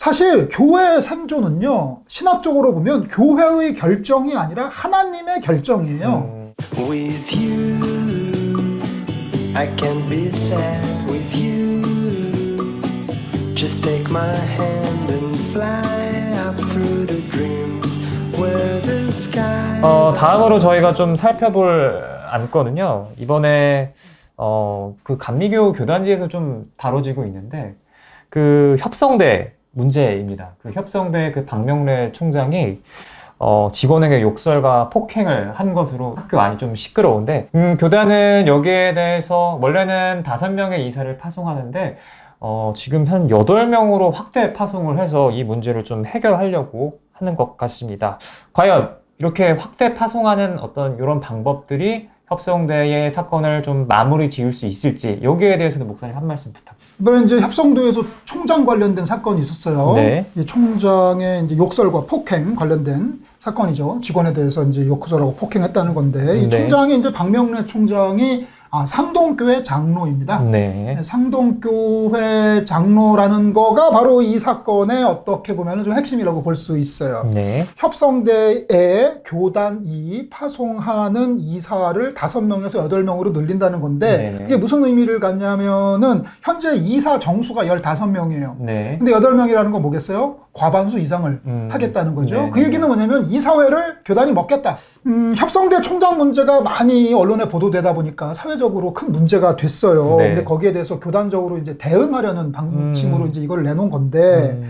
사실 교회의 생존은요, 신학적으로 보면 교회의 결정이 아니라 하나님의 결정이에요. With you, I can be sad with you. Just take my hand and fly up through the dreams where the sky. 다음으로 저희가 좀 살펴볼 안건은요. 이번에 그 감리교 교단지에서 좀 다뤄지고 있는데 그 협성대 문제입니다. 그 협성대 그 박명래 총장이 직원에게 욕설과 폭행을 한 것으로 학교 안이 좀 시끄러운데 교단은 여기에 대해서 원래는 5명의 이사를 파송하는데 지금 한 8명으로 확대 파송을 해서 이 문제를 좀 해결하려고 하는 것 같습니다. 과연 이렇게 확대 파송하는 어떤 이런 방법들이 협성대의 사건을 좀 마무리 지을 수 있을지 여기에 대해서도 목사님 한 말씀 부탁드립니다. 이번에 이제 협성도에서 총장 관련된 사건이 있었어요. 네. 이 총장의 이제 욕설과 폭행 관련된 사건이죠. 직원에 대해서 이제 욕설하고 폭행했다는 건데 이 네. 총장이 이제 박명래 총장이 상동교회 장로입니다. 네. 상동교회 장로라는 거가 바로 이 사건의 어떻게 보면 좀 핵심이라고 볼 수 있어요. 네. 협성대에 교단이 파송하는 이사를 5명에서 8명으로 늘린다는 건데 네네. 그게 무슨 의미를 갖냐면은 현재 이사 정수가 15명이에요. 네. 근데 8명이라는 건 뭐겠어요? 과반수 이상을 하겠다는 거죠. 네네. 그 얘기는 뭐냐면 이사회를 교단이 먹겠다. 협성대 총장 문제가 많이 언론에 보도되다 보니까 사회적으로 큰 문제가 됐어요. 네. 근데 거기에 대해서 교단적으로 이제 대응하려는 방침으로 이제 이걸 내놓은 건데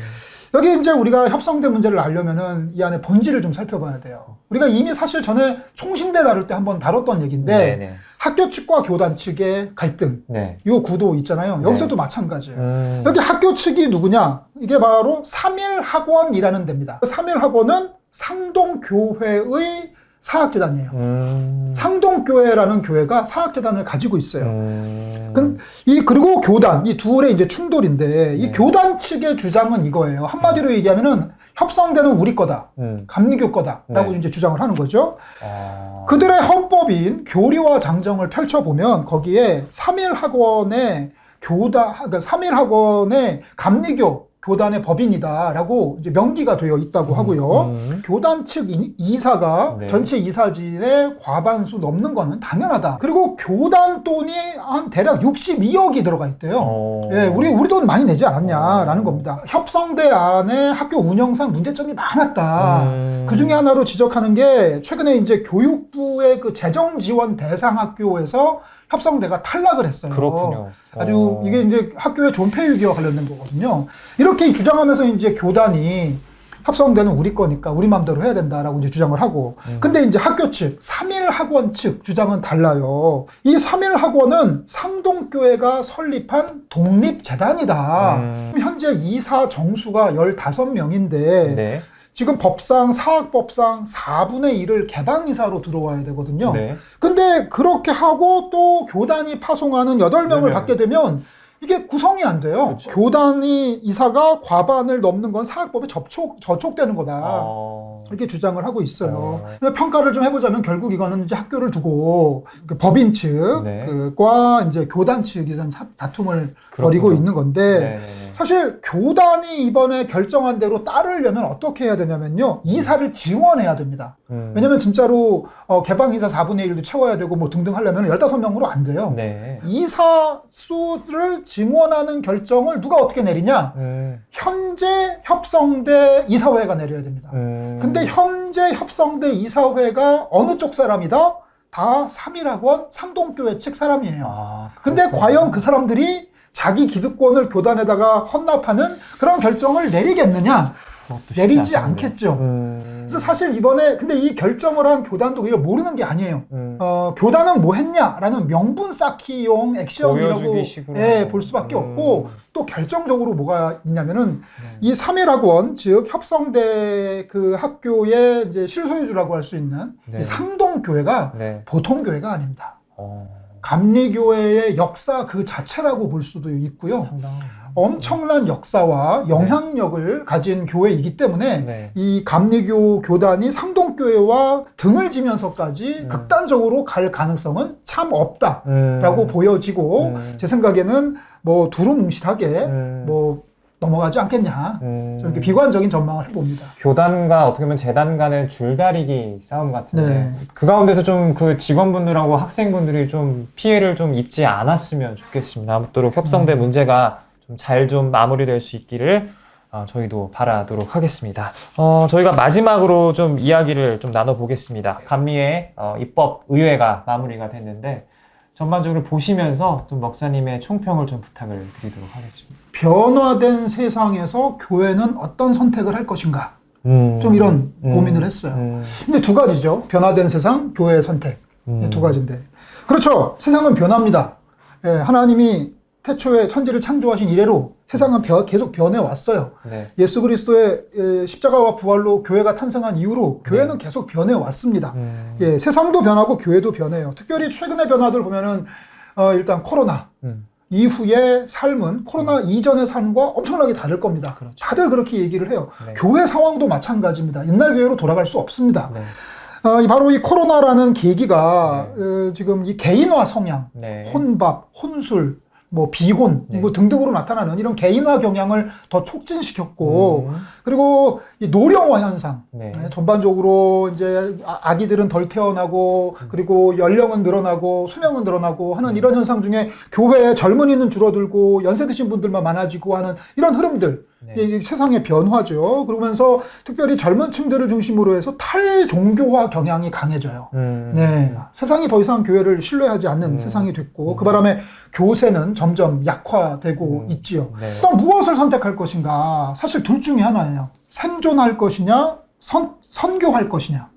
여기 이제 우리가 협성대 문제를 알려면은 이 안에 본질을 좀 살펴봐야 돼요. 우리가 이미 사실 전에 총신대 다룰 때 한번 다뤘던 얘기인데 네네. 학교 측과 교단 측의 갈등, 네. 요 구도 있잖아요. 네. 여기서도 마찬가지예요. 여기 학교 측이 누구냐? 이게 바로 삼일학원이라는 데입니다. 삼일학원은 상동교회의 사학재단이에요. 상동교회라는 교회가 사학재단을 가지고 있어요. 그리고 교단, 이 둘의 이제 충돌인데, 이 교단 측의 주장은 이거예요. 한마디로 얘기하면은 협성대는 우리 거다. 감리교 거다라고 네. 이제 주장을 하는 거죠. 그들의 헌법인 교리와 장정을 펼쳐보면 거기에 삼일학원의 그러니까 삼일학원의 감리교 교단의 법인이다라고 이제 명기가 되어 있다고 하고요. 교단 측 이사가 네. 전체 이사진의 과반수 넘는 거는 당연하다. 그리고 교단 돈이 한 대략 62억이 들어가 있대요. 예, 우리 돈 많이 내지 않았냐라는 겁니다. 협성대 안에 학교 운영상 문제점이 많았다. 그 중에 하나로 지적하는 게 최근에 이제 교육부의 그 재정 지원 대상 학교에서 협성대가 탈락을 했어요. 그렇군요. 아주 이게 이제 학교의 존폐유기와 관련된 거거든요. 이렇게 주장하면서 이제 교단이 협성대는 우리 거니까 우리 마음대로 해야 된다라고 이제 주장을 하고. 근데 이제 학교 측, 삼일학원 측 주장은 달라요. 이 삼일학원은 상동교회가 설립한 독립재단이다. 현재 이사 정수가 15명인데 네. 지금 법상, 사학법상 4분의 1을 개방이사로 들어와야 되거든요. 네. 근데 그렇게 하고 또 교단이 파송하는 8명을 네. 받게 되면 이게 구성이 안 돼요. 그렇죠. 교단이 이사가 과반을 넘는 건 사학법에 저촉되는 거다. 이렇게 주장을 하고 있어요. 근데 평가를 좀 해보자면 결국 이거는 이제 학교를 두고 그 법인 측과 네. 이제 교단 측이 좀 다툼을 그렇군요. 벌이고 있는 건데 네네네. 사실 교단이 이번에 결정한 대로 따르려면 어떻게 해야 되냐면요. 이사를 지원해야 됩니다. 왜냐면 진짜로 개방이사 4분의 1도 채워야 되고 뭐 등등 하려면 15명으로 안 돼요. 네. 이사 수를 지원하는 결정을 누가 어떻게 내리냐? 현재 협성대 이사회가 내려야 됩니다. 근데 현재 협성대 이사회가 어느 쪽 사람이다? 다 삼일학원 상동교회 측 사람이에요. 근데 과연 그 사람들이 자기 기득권을 교단에다가 헌납하는 그런 결정을 내리겠느냐? 내리지 않겠죠. 그래서 사실 이번에 근데 이 결정을 한 교단도 오히려 모르는 게 아니에요. 교단은 뭐 했냐라는 명분 쌓기용 액션이라고 보여주기 식으로. 볼 수밖에 없고 또 결정적으로 뭐가 있냐면은 이 삼일학원 즉 협성대 그 학교의 이제 실소유주라고 할 수 있는 네. 이 상동교회가 네. 보통 교회가 아닙니다. 감리교회의 역사 그 자체라고 볼 수도 있고요. 엄청난 역사와 영향력을 가진 교회이기 때문에 네. 이 감리교 교단이 상동교회와 등을 지면서까지 극단적으로 갈 가능성은 참 없다라고 보여지고 제 생각에는 뭐 두루뭉실하게 뭐 넘어가지 않겠냐. 좀 이렇게 비관적인 전망을 해봅니다. 교단과 어떻게 보면 재단 간의 줄다리기 싸움 같은데 네. 그 가운데서 좀 그 직원분들하고 학생분들이 좀 피해를 좀 입지 않았으면 좋겠습니다. 아무쪼록 협성대 문제가 좀 잘 좀 마무리될 수 있기를 저희도 바라도록 하겠습니다. 저희가 마지막으로 좀 이야기를 좀 나눠보겠습니다. 감리의 입법 의회가 마무리가 됐는데 전반적으로 보시면서 좀 목사님의 총평을 좀 부탁을 드리도록 하겠습니다. 변화된 세상에서 교회는 어떤 선택을 할 것인가? 좀 이런 고민을 했어요. 근데 두 가지죠. 변화된 세상, 교회의 선택. 두 가지인데. 그렇죠. 세상은 변합니다. 예, 하나님이 태초에 천지를 창조하신 이래로 세상은 계속 변해왔어요. 네. 예수 그리스도의 십자가와 부활로 교회가 탄생한 이후로 교회는 계속 변해왔습니다. 예, 세상도 변하고 교회도 변해요. 특별히 최근의 변화들 보면은 일단 코로나 이후의 삶은 코로나 이전의 삶과 엄청나게 다를 겁니다. 그렇죠. 다들 그렇게 얘기를 해요. 네. 교회 상황도 마찬가지입니다. 옛날 교회로 돌아갈 수 없습니다. 네. 바로 이 코로나라는 계기가 지금 이 개인화 성향, 네. 혼밥, 혼술, 뭐 비혼 네. 뭐 등등으로 나타나는 이런 개인화 경향을 더 촉진시켰고 그리고 이 노령화 현상 네. 전반적으로 이제 아기들은 덜 태어나고 그리고 연령은 늘어나고 수명은 늘어나고 하는 이런 현상 중에 교회에 젊은이는 줄어들고 연세 드신 분들만 많아지고 하는 이런 흐름들 네. 이 세상의 변화죠. 그러면서 특별히 젊은 층들을 중심으로 해서 탈종교화 경향이 강해져요. 네, 세상이 더 이상 교회를 신뢰하지 않는 세상이 됐고 그 바람에 교세는 점점 약화되고 있지요. 네. 또 무엇을 선택할 것인가? 사실 둘 중에 하나예요. 생존할 것이냐, 선교할 것이냐.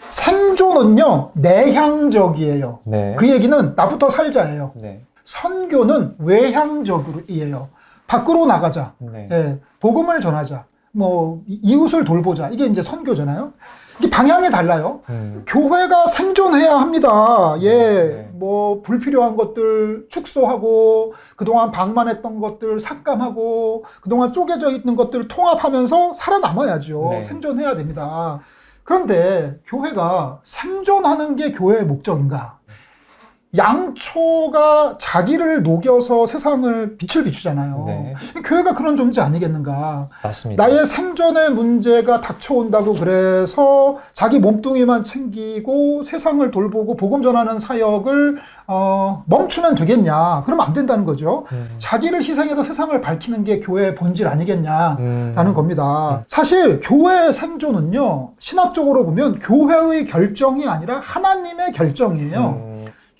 생존은요 내향적이에요. 네. 그 얘기는 나부터 살자예요. 네. 선교는 외향적이에요. 밖으로 나가자. 네. 예, 복음을 전하자. 뭐 이웃을 돌보자. 이게 이제 선교잖아요. 이게 방향이 달라요. 교회가 생존해야 합니다. 예, 네. 뭐 불필요한 것들 축소하고 그동안 방만했던 것들 삭감하고 그동안 쪼개져 있는 것들을 통합하면서 살아남아야죠. 네. 생존해야 됩니다. 그런데 교회가 생존하는 게 교회의 목적인가? 양초가 자기를 녹여서 세상을 빛을 비추잖아요. 네. 교회가 그런 존재 아니겠는가. 맞습니다. 나의 생존의 문제가 닥쳐온다고 그래서 자기 몸뚱이만 챙기고 세상을 돌보고 복음 전하는 사역을 멈추면 되겠냐. 그러면 안 된다는 거죠. 자기를 희생해서 세상을 밝히는 게 교회의 본질 아니겠냐라는 겁니다. 사실 교회의 생존은요. 신학적으로 보면 교회의 결정이 아니라 하나님의 결정이에요.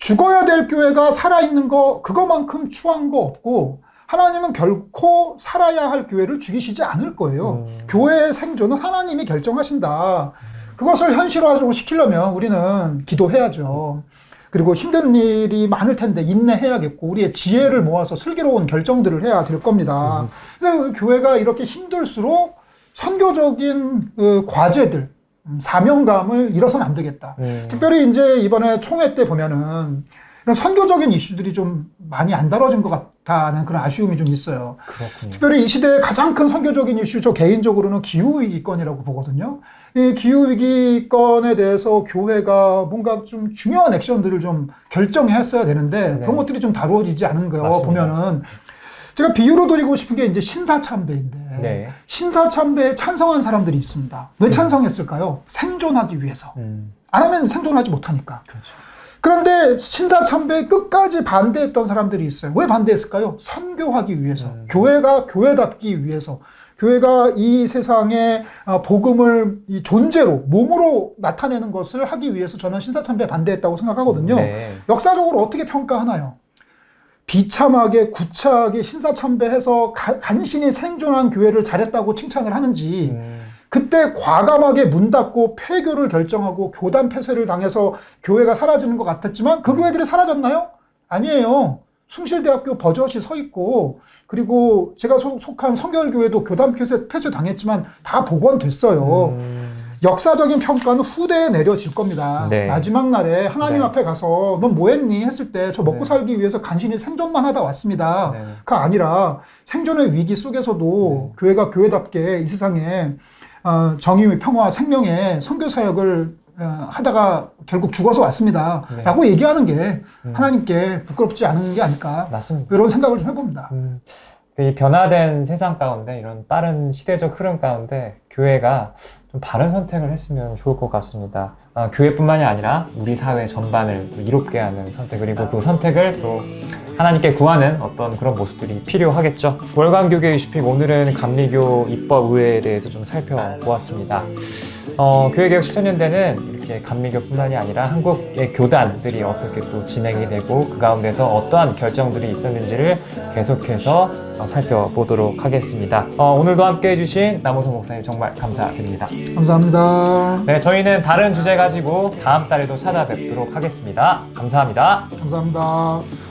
죽어야 될 교회가 살아있는 거 그거만큼 추한 거 없고 하나님은 결코 살아야 할 교회를 죽이시지 않을 거예요. 교회의 생존은 하나님이 결정하신다. 그것을 현실화로 시키려면 우리는 기도해야죠. 그리고 힘든 일이 많을 텐데 인내해야겠고 우리의 지혜를 모아서 슬기로운 결정들을 해야 될 겁니다. 그래서 교회가 이렇게 힘들수록 선교적인 과제들 사명감을 잃어서는 안 되겠다. 특별히 이제 이번에 총회 때 보면은 이런 선교적인 이슈들이 좀 많이 안 다뤄진 것 같다는 그런 아쉬움이 좀 있어요. 그렇군요. 특별히 이 시대의 가장 큰 선교적인 이슈, 저 개인적으로는 기후위기권이라고 보거든요. 이 기후위기권에 대해서 교회가 뭔가 좀 중요한 액션들을 좀 결정했어야 되는데 그런 것들이 좀 다루어지지 않은 거 맞습니다. 보면은 제가 비유로 드리고 싶은 게 이제 신사참배인데 네. 신사참배에 찬성한 사람들이 있습니다. 왜 찬성했을까요? 생존하기 위해서. 안 하면 생존하지 못하니까. 그렇죠. 그런데 신사참배에 끝까지 반대했던 사람들이 있어요. 왜 반대했을까요? 선교하기 위해서. 교회가 교회답기 위해서. 교회가 이 세상에 복음을 이 존재로 몸으로 나타내는 것을 하기 위해서 저는 신사참배에 반대했다고 생각하거든요. 네. 역사적으로 어떻게 평가하나요? 비참하게 구차하게 신사참배해서 간신히 생존한 교회를 잘했다고 칭찬을 하는지 그때 과감하게 문 닫고 폐교를 결정하고 교단 폐쇄를 당해서 교회가 사라지는 것 같았지만 그 교회들이 사라졌나요? 아니에요. 숭실대학교 버젓이 서 있고 그리고 제가 속한 성결교회도 교단 폐쇄 당했지만 다 복원됐어요. 역사적인 평가는 후대에 내려질 겁니다. 네. 마지막 날에 하나님 네. 앞에 가서 넌 뭐 했니? 했을 때 저 먹고 네. 살기 위해서 간신히 생존만 하다 왔습니다. 네. 가 아니라 생존의 위기 속에서도 교회가 교회답게 이 세상에 정의, 평화, 생명의 선교 사역을 하다가 결국 죽어서 왔습니다. 네. 라고 얘기하는 게 하나님께 부끄럽지 않은 게 아닐까. 맞습니다. 이런 생각을 좀 해봅니다. 이 변화된 세상 가운데 이런 빠른 시대적 흐름 가운데 교회가 좀 바른 선택을 했으면 좋을 것 같습니다. 교회뿐만이 아니라 우리 사회 전반을 또 이롭게 하는 선택, 그리고 그 선택을 또 하나님께 구하는 어떤 그런 모습들이 필요하겠죠. 월간 교계 이슈픽, 오늘은 감리교 입법의회에 대해서 좀 살펴보았습니다. 교회개혁 10周年대는 이렇게 감리교뿐만이 아니라 한국의 교단들이 어떻게 또 진행이 되고 그 가운데서 어떠한 결정들이 있었는지를 계속해서 살펴보도록 하겠습니다. 오늘도 함께 해주신 남호성 목사님 정말 감사드립니다. 감사합니다. 네, 저희는 다른 주제 가지고 다음 달에도 찾아뵙도록 하겠습니다. 감사합니다. 감사합니다.